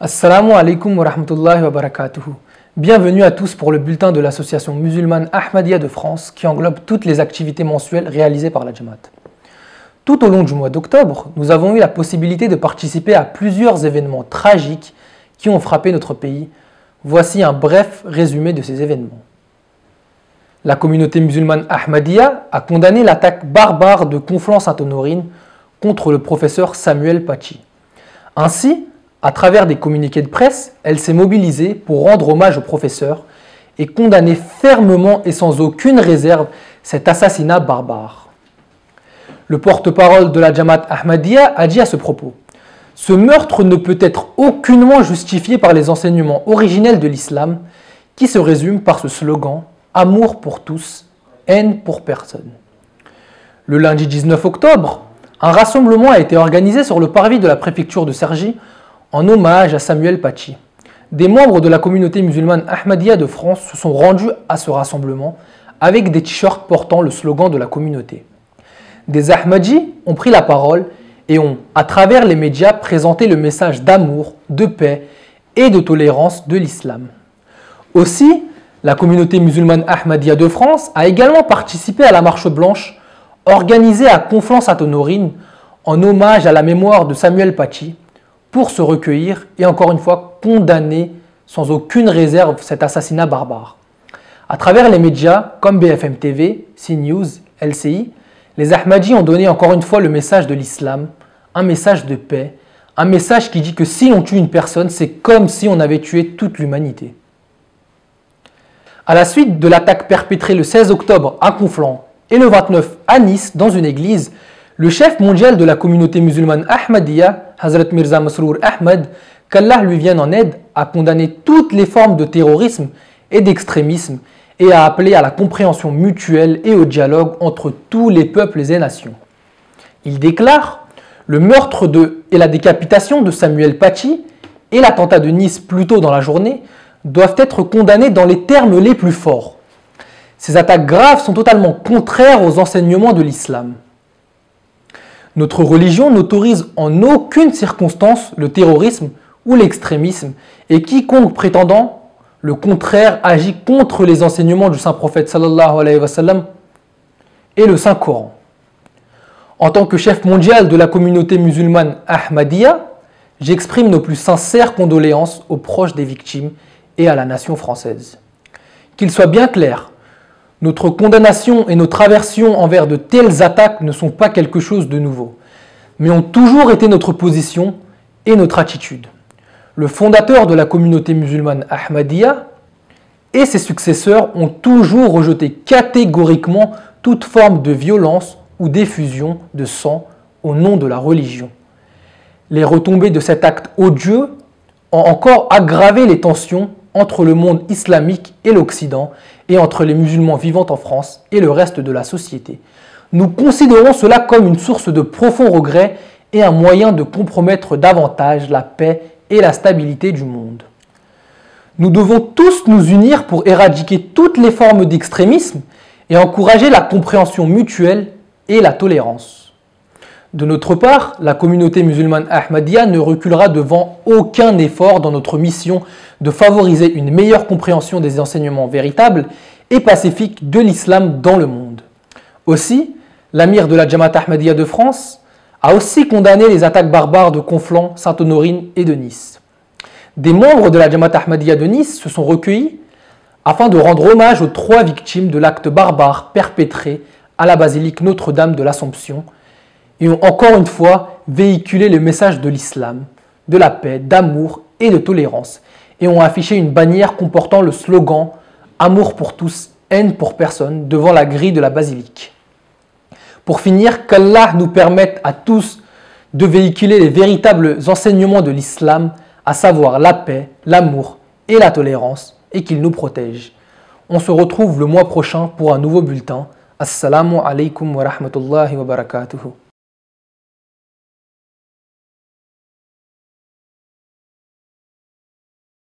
Assalamu alaikum wa rahmatullahi wa barakatuhu. Bienvenue à tous pour le bulletin de l'association musulmane Ahmadiyya de France qui englobe toutes les activités mensuelles réalisées par la Jamaat. Tout au long du mois d'octobre, nous avons eu la possibilité de participer à plusieurs événements tragiques qui ont frappé notre pays. Voici un bref résumé de ces événements. La communauté musulmane Ahmadiyya a condamné l'attaque barbare de Conflans-Sainte-Honorine contre le professeur Samuel Paty. Ainsi, à travers des communiqués de presse, elle s'est mobilisée pour rendre hommage au professeur et condamner fermement et sans aucune réserve cet assassinat barbare. Le porte-parole de la Jamaat Ahmadiyya a dit à ce propos: « Ce meurtre ne peut être aucunement justifié par les enseignements originels de l'islam qui se résument par ce slogan « Amour pour tous, haine pour personne ». Le lundi 19 octobre, un rassemblement a été organisé sur le parvis de la préfecture de Cergy en hommage à Samuel Paty. Des membres de la communauté musulmane Ahmadiyya de France se sont rendus à ce rassemblement avec des t-shirts portant le slogan de la communauté. Des Ahmadis ont pris la parole et ont, à travers les médias, présenté le message d'amour, de paix et de tolérance de l'islam. Aussi, la communauté musulmane Ahmadiyya de France a également participé à la marche blanche organisée à Conflans-Sainte-Honorine en hommage à la mémoire de Samuel Paty, pour se recueillir et encore une fois condamner sans aucune réserve cet assassinat barbare. À travers les médias comme BFM TV, CNews, LCI, les Ahmadis ont donné encore une fois le message de l'islam, un message de paix, un message qui dit que si on tue une personne, c'est comme si on avait tué toute l'humanité. À la suite de l'attaque perpétrée le 16 octobre à Conflans et le 29 à Nice dans une église, le chef mondial de la communauté musulmane Ahmadiyya, Hazrat Mirza Masroor Ahmad, qu'Allah lui vienne en aide, a condamné toutes les formes de terrorisme et d'extrémisme et a appelé à la compréhension mutuelle et au dialogue entre tous les peuples et nations. Il déclare: « Le meurtre et la décapitation de Samuel Paty et l'attentat de Nice plus tôt dans la journée doivent être condamnés dans les termes les plus forts. Ces attaques graves sont totalement contraires aux enseignements de l'islam. Notre religion n'autorise en aucune circonstance le terrorisme ou l'extrémisme et quiconque prétendant le contraire agit contre les enseignements du saint prophète sallallahu alayhi wa sallam et le Saint Coran. En tant que chef mondial de la communauté musulmane Ahmadiyya, j'exprime nos plus sincères condoléances aux proches des victimes et à la nation française. Qu'il soit bien clair, notre condamnation et notre aversion envers de telles attaques ne sont pas quelque chose de nouveau, mais ont toujours été notre position et notre attitude. Le fondateur de la communauté musulmane Ahmadiyya et ses successeurs ont toujours rejeté catégoriquement toute forme de violence ou d'effusion de sang au nom de la religion. Les retombées de cet acte odieux ont encore aggravé les tensions entre le monde islamique et l'Occident et entre les musulmans vivant en France et le reste de la société. Nous considérons cela comme une source de profond regret et un moyen de compromettre davantage la paix et la stabilité du monde. Nous devons tous nous unir pour éradiquer toutes les formes d'extrémisme et encourager la compréhension mutuelle et la tolérance. De notre part, la communauté musulmane Ahmadiyya ne reculera devant aucun effort dans notre mission de favoriser une meilleure compréhension des enseignements véritables et pacifiques de l'islam dans le monde. Aussi, l'amir de la Jamaat Ahmadiyya de France a aussi condamné les attaques barbares de Conflans, Sainte-Honorine et de Nice. Des membres de la Jamaat Ahmadiyya de Nice se sont recueillis afin de rendre hommage aux 3 victimes de l'acte barbare perpétré à la basilique Notre-Dame de l'Assomption et ont encore une fois véhiculé le message de l'islam, de la paix, d'amour et de tolérance, et ont affiché une bannière comportant le slogan « Amour pour tous, haine pour personne » devant la grille de la basilique. Pour finir, qu'Allah nous permette à tous de véhiculer les véritables enseignements de l'islam, à savoir la paix, l'amour et la tolérance, et qu'il nous protège. On se retrouve le mois prochain pour un nouveau bulletin. Assalamu alaikum wa rahmatullahi wa barakatuhu.